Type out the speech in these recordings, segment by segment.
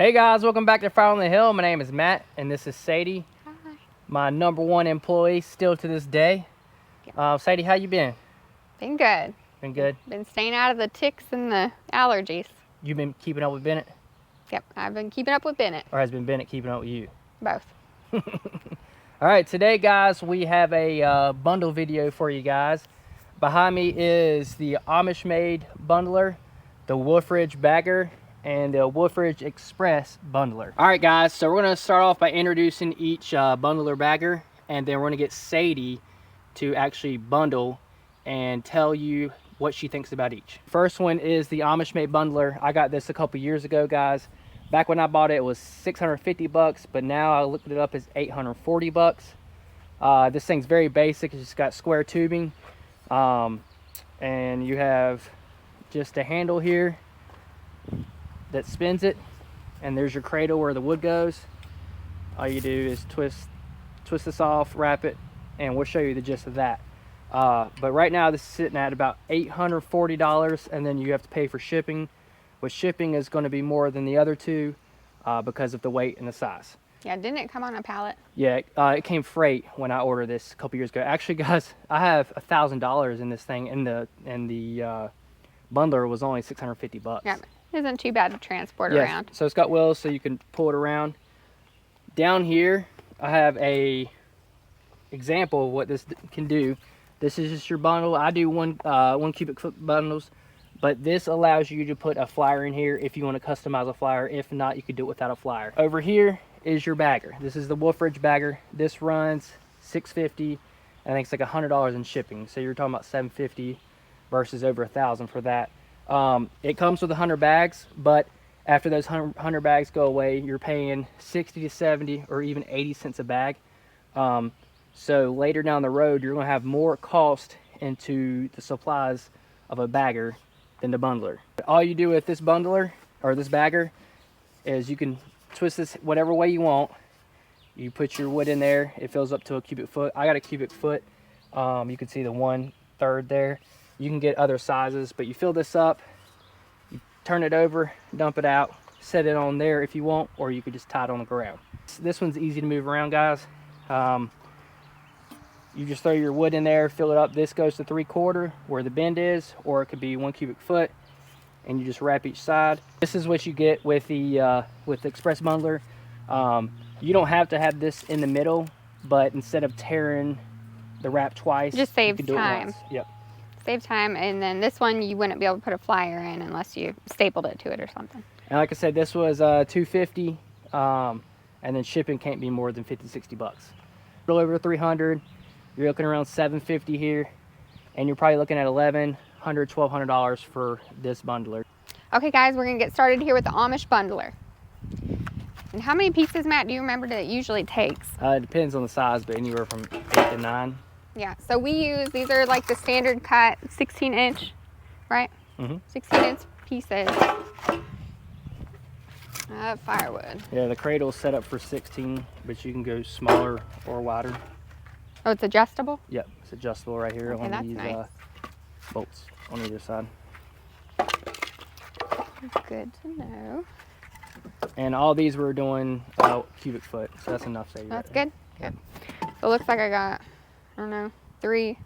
Hey guys, welcome back to Fire on the Hill. My name is Matt, and this is Sadie. Hi. My #1 employee still to this day. Sadie, how you been? Been good. Been good? Been staying out of the ticks and the allergies. You been keeping up with Bennett? Yep, I've been keeping up with Bennett. Or has been Bennett keeping up with you? Both. All right, today guys, we have a bundle video for you guys. Behind me is the Amish made bundler, the Wolfridge bagger, and the Wolfridge Express bundler. All right guys, so we're gonna start off by introducing each bundler bagger, and then we're gonna get Sadie to actually bundle and tell you what she thinks about each. First one is the Amish made bundler. I got this a couple years ago, guys. Back when I bought it, it was 650 bucks, but now I looked it up as 840 bucks. This thing's very basic. It's just got square tubing, and you have just a handle here that spins it, and there's your cradle where the wood goes. All you do is twist this off, wrap it, and we'll show you the gist of that. But right now this is sitting at about $840, and then you have to pay for shipping, which shipping is going to be more than the other two because of the weight and the size. Yeah, didn't it come on a pallet? Yeah, it came freight when I ordered this a couple years ago. Actually guys, I have $1,000 in this thing, and the bundler was only 650 bucks. Yeah, isn't too bad to transport Yes, around. so it's got wheels so you can pull it around. Down here I have a example of what this can do. This is just your bundle. I do one cubic foot bundles, but this allows you to put a flyer in here if you want to customize a flyer. If not, you could do it without a flyer. Over here is your bagger. This is the Wolfridge bagger. This runs $650. I think it's like $100 in shipping, so you're talking about $750 versus over $1,000 for that. It comes with 100 bags, but after those 100 bags go away, you're paying 60 to 70 or even 80 cents a bag. So later down the road, you're going to have more cost into the supplies of a bagger than the bundler. All you do with this bundler or this bagger is you can twist this whatever way you want. You put your wood in there, it fills up to a cubic foot. I got a cubic foot. You can see the 1/3 there. You can get other sizes, but you fill this up, you turn it over, dump it out, set it on there if you want, or you could just tie it on the ground. This one's easy to move around, guys. You just throw your wood in there, fill it up. This goes to 3/4 where the bend is, or it could be 1 cubic foot, and you just wrap each side. This is what you get with the Express bundler. You don't have to have this in the middle, but instead of tearing the wrap twice, Just saves you can do time. it once. Yep. Save time, and then this one you wouldn't be able to put a flyer in unless you stapled it to it or something. And like I said, this was $250, and then shipping can't be more than 50, 60 bucks. A little over 300. You're looking around 750 here, and you're probably looking at $1,100, $1,200 for this bundler. Okay guys, we're gonna get started here with the Amish bundler. And how many pieces, Matt, do you remember that it usually takes? It depends on the size, but anywhere from 8 to 9. Yeah, so we use, these are like the standard cut 16-inch, right? 16-inch pieces of firewood. Yeah, the cradle's set up for 16, but you can go smaller or wider. Oh, it's adjustable? Yep, it's adjustable right here Okay, on that's these nice. bolts on either side. Good to know. And all these we're doing cubic foot, so that's enough. That's good. Good. So it looks like I got, I don't know, 3,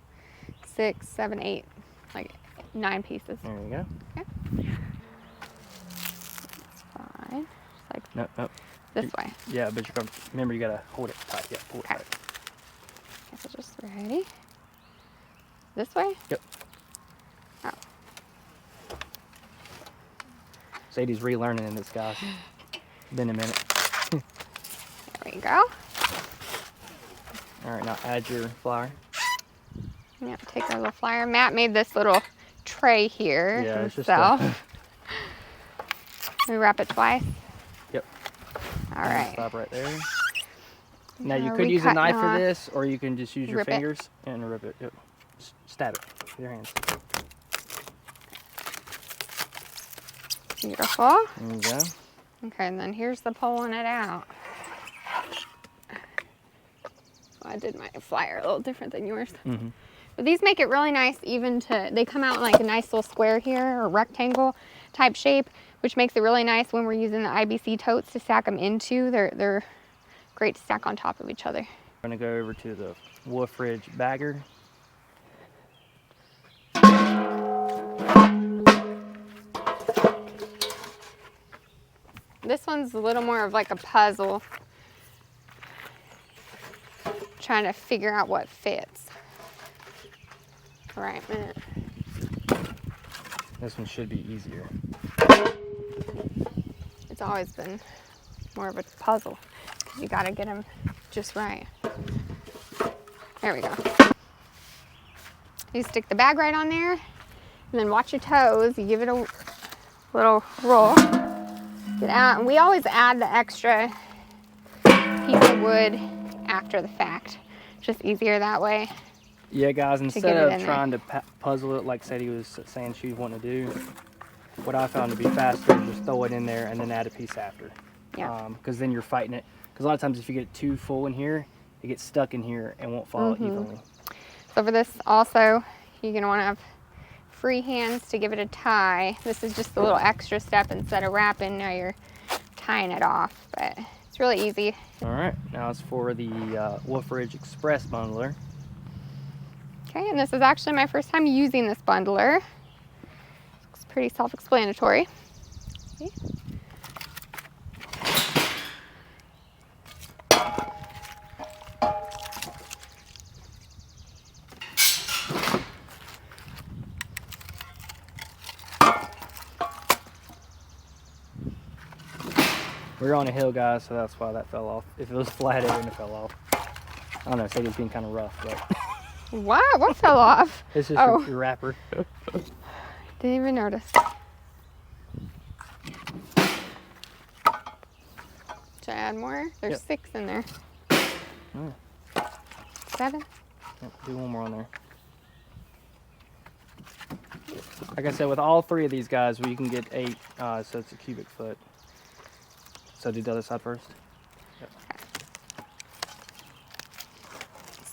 6, 7, 8, like 9 pieces. There you go. Okay. That's fine. Just like Nope. this way. Yeah, but you're gonna remember you gotta hold it tight. Yeah, pull it Okay. tight. Guess it's just ready. This way? Yep. Oh. Sadie's relearning in this, guys. Been a minute. There we go. All right, now add your flour. Yeah, take our little flyer. Matt made this little tray here Yeah, it's just himself. We wrap it twice. Yep. All right. Stop right there. Now you Are could we use a cutting knife for off? this, or you can just use your Rip it? fingers and rip it. Yep. Stab it with your hands. Beautiful. There you go. Okay, and then here's the pulling it out. I did my flyer a little different than yours. But these make it really nice even to, they come out like a nice little square here or rectangle type shape. which makes it really nice when we're using the IBC totes to stack them into. They're great to stack on top of each other. I'm gonna go over to the Wolf Ridge bagger. This one's a little more of like a puzzle, trying to figure out what fits. Right, minute. This one should be easier. It's always been more of a puzzle. You gotta get them just right. There we go. You stick the bag right on there, and then watch your toes. You give it a little roll. Get out, and we always add the extra piece of wood after the fact. Just easier that way. Yeah, guys, instead of trying to puzzle it like Sadie was saying she was wanting to do, what I found to be faster is just throw it in there and then add a piece after. Yeah. Because then you're fighting it. Because a lot of times if you get it too full in here, it gets stuck in here and won't fall evenly. So for this also, you're going to want to have free hands to give it a tie. This is just a little extra step instead of wrapping. Now you're tying it off, but it's really easy. All right, now it's for the Wolf Ridge Express bundler. Okay, and this is actually my first time using this bundler. It's pretty self-explanatory. Okay. We're on a hill, guys, so that's why that fell off. If it was flat, it wouldn't have fell off. I don't know, Sadie's being kind of rough, but... What? What fell off? It's just your wrapper. Didn't even notice. Should I add more? There's 6 in there. 7? Yep, do one more on there. Like I said, with all 3 of these guys, we can get 8, so it's a cubic foot. So do the other side first. Yep.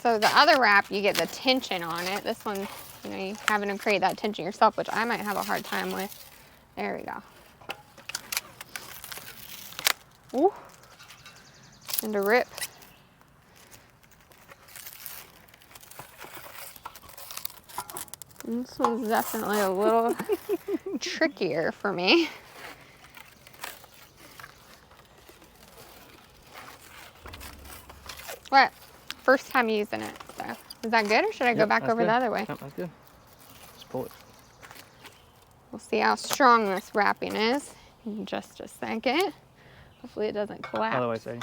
So the other wrap, you get the tension on it. This one, you know, you're having to create that tension yourself, which I might have a hard time with. There we go. Ooh. And a rip. This one's definitely a little trickier for me. What? First time using it. So, is that good, or should I go back over the other way? Yep, that's good. Just pull it. We'll see how strong this wrapping is in just a second. Hopefully it doesn't collapse. Other way, Sadie.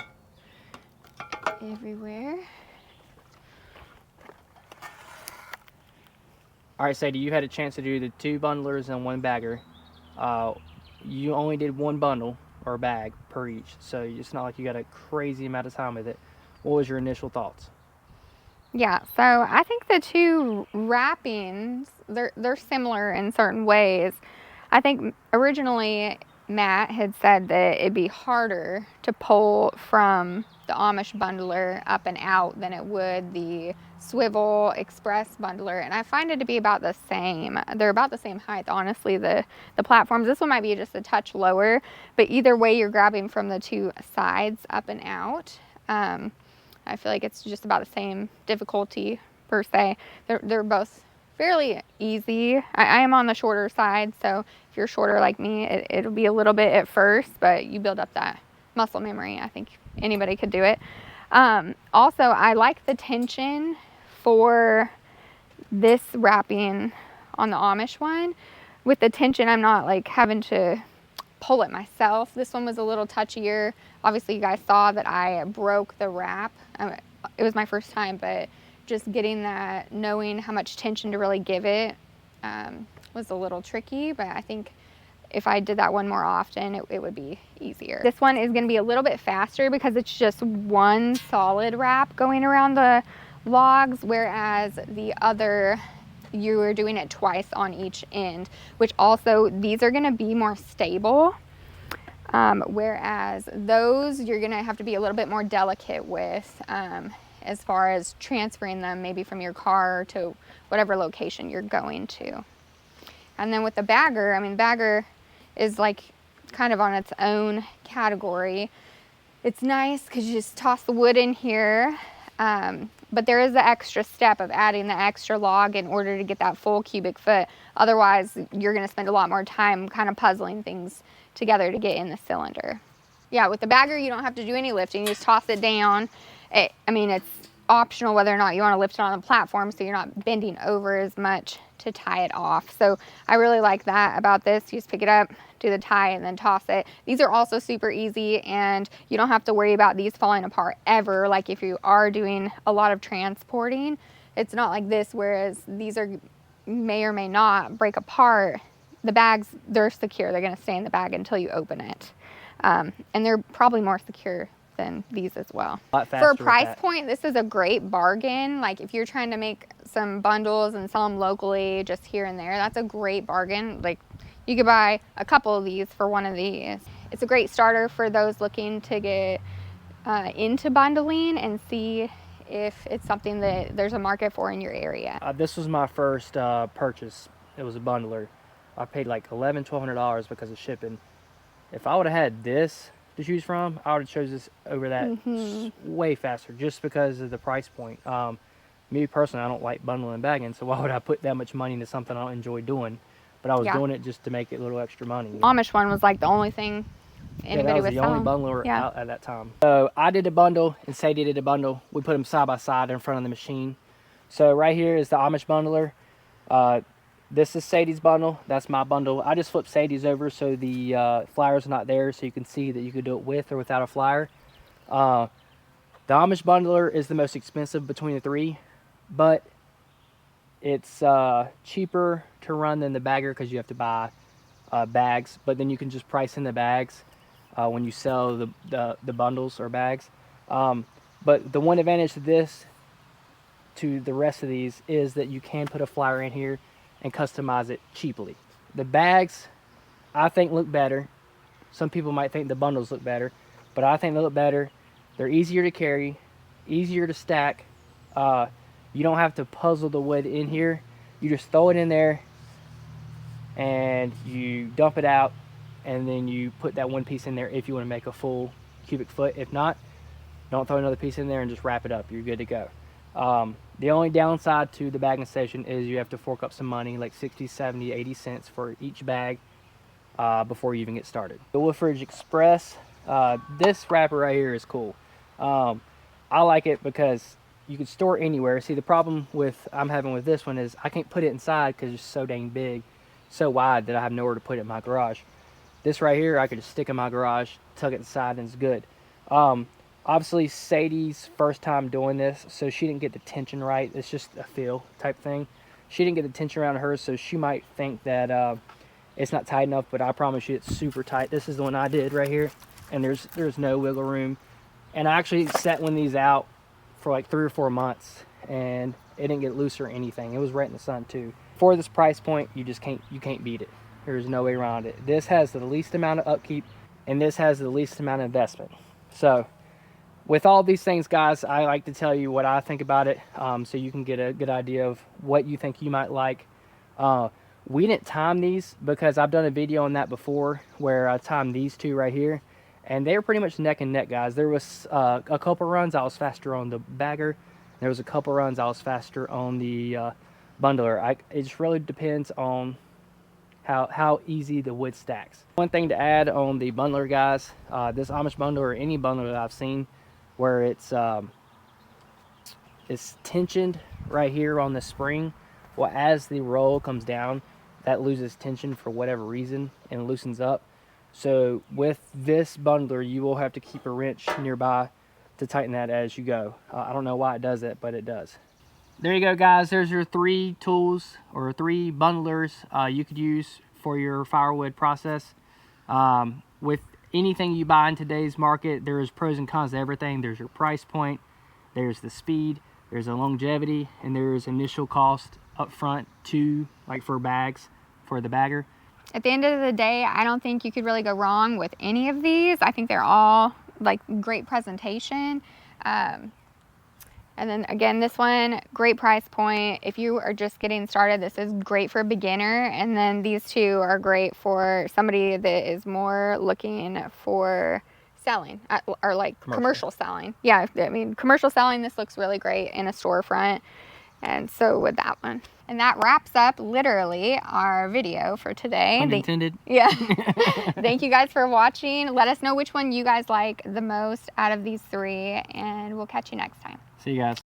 Everywhere. All right, Sadie, you had a chance to do the 2 bundlers and 1 bagger. You only did 1 bundle or bag per each, so it's not like you got a crazy amount of time with it. What was your initial thoughts? Yeah, so I think the 2 wrappings, they're similar in certain ways. I think originally Matt had said that it'd be harder to pull from the Amish bundler up and out than it would the Swivel Express bundler, and I find it to be about the same. They're about the same height, honestly, the platforms. This one might be just a touch lower, but either way you're grabbing from the 2 sides up and out. I feel like it's just about the same difficulty per se. They're both fairly easy. I am on the shorter side, so if you're shorter like me, it'll be a little bit at first, but you build up that muscle memory. I think anybody could do it. Also, I like the tension for this wrapping on the Amish one. With the tension, I'm not like having to pull it myself. This one was a little touchier. Obviously, you guys saw that I broke the wrap. It was my first time, but just getting that, knowing how much tension to really give it was a little tricky, but I think if I did that one more often, it would be easier. This one is going to be a little bit faster because it's just 1 solid wrap going around the logs, whereas the other, you are doing it twice on each end, which also, these are going to be more stable. Whereas those, you're going to have to be a little bit more delicate with as far as transferring them maybe from your car to whatever location you're going to. And then with the bagger, I mean, bagger is like kind of on its own category. It's nice because you just toss the wood in here, but there is the extra step of adding the extra log in order to get that full cubic foot. Otherwise, you're going to spend a lot more time kind of puzzling things together to get in the cylinder. Yeah, with the bagger, you don't have to do any lifting. You just toss it down. I mean, it's optional whether or not you want to lift it on the platform, so you're not bending over as much to tie it off. So I really like that about this. You just pick it up, do the tie, and then toss it. These are also super easy, and you don't have to worry about these falling apart ever. Like if you are doing a lot of transporting, it's not like this, whereas these may or may not break apart. The bags, they're secure. They're going to stay in the bag until you open it. And they're probably more secure than these as well. For a price point, this is a great bargain. Like if you're trying to make some bundles and sell them locally just here and there, that's a great bargain. Like you could buy a couple of these for one of these. It's a great starter for those looking to get into bundling and see if it's something that there's a market for in your area. This was my first purchase. It was a bundler. I paid like $1,200 because of shipping. If I would have had this to choose from, I would have chose this over that way faster, just because of the price point. Me personally, I don't like bundling and bagging, so why would I put that much money into something I don't enjoy doing? But I was doing it just to make it a little extra money. Amish one was like the only thing anybody was the only bundler out at that time. So I did a bundle and Sadie did a bundle. We put them side by side in front of the machine. So right here is the Amish bundler. This is Sadie's bundle. That's my bundle. I just flipped Sadie's over so the flyer's not there, so you can see that you could do it with or without a flyer. The Amish bundler is the most expensive between the three, but it's cheaper to run than the bagger because you have to buy bags. But then you can just price in the bags when you sell the bundles or bags. But the one advantage to this to the rest of these is that you can put a flyer in here and customize it cheaply. The bags, I think, look better. Some people might think the bundles look better, but I think they look better. They're easier to carry, easier to stack. You don't have to puzzle the wood in here. You just throw it in there and you dump it out, and then you put that one piece in there if you want to make a full cubic foot. If not, don't throw another piece in there and just wrap it up. You're good to go. The only downside to the bagging station is you have to fork up some money, like 60, 70, 80 cents for each bag before you even get started. The Woodfridge Express, this wrapper right here is cool. I like it because you can store it anywhere. See, the problem I'm having with this one is I can't put it inside because it's so dang big, so wide that I have nowhere to put it in my garage. This right here, I could just stick in my garage, tuck it inside, and it's good. Obviously, Sadie's first time doing this, so she didn't get the tension right. It's just a feel type thing. She didn't get the tension around hers, so she might think that it's not tight enough, but I promise you it's super tight. This is the one I did right here, and there's no wiggle room. And I actually set one of these out for like 3 or 4 months, and it didn't get loose or anything. It was right in the sun too. For this price point, you can't beat it. There's no way around it. This has the least amount of upkeep, and this has the least amount of investment. So with all these things, guys, I like to tell you what I think about it, so you can get a good idea of what you think you might like. We didn't time these because I've done a video on that before where I timed these two right here, and they were pretty much neck and neck, guys. There was a couple runs I was faster on the bagger. There was a couple runs I was faster on the bundler. It just really depends on how easy the wood stacks. One thing to add on the bundler, guys, this Amish bundler or any bundler that I've seen, where it's tensioned right here on the spring. Well, as the roll comes down, that loses tension for whatever reason and loosens up. So with this bundler, you will have to keep a wrench nearby to tighten that as you go. I don't know why it does that, but it does. There you go, guys. There's your 3 tools or 3 bundlers you could use for your firewood process. With anything you buy in today's market, there's pros and cons to everything. There's your price point, there's the speed, there's a longevity, and there's initial cost up front too, like for bags, for the bagger. At the end of the day, I don't think you could really go wrong with any of these. I think they're all like great presentation. And then again, this one, great price point. If you are just getting started, this is great for a beginner. And then these two are great for somebody that is more looking for selling or like commercial selling. Yeah, I mean, commercial selling, this looks really great in a storefront. And so would that one. And that wraps up literally our video for today. Pun intended. Yeah. Thank you guys for watching. Let us know which one you guys like the most out of these three, and we'll catch you next time. See you guys.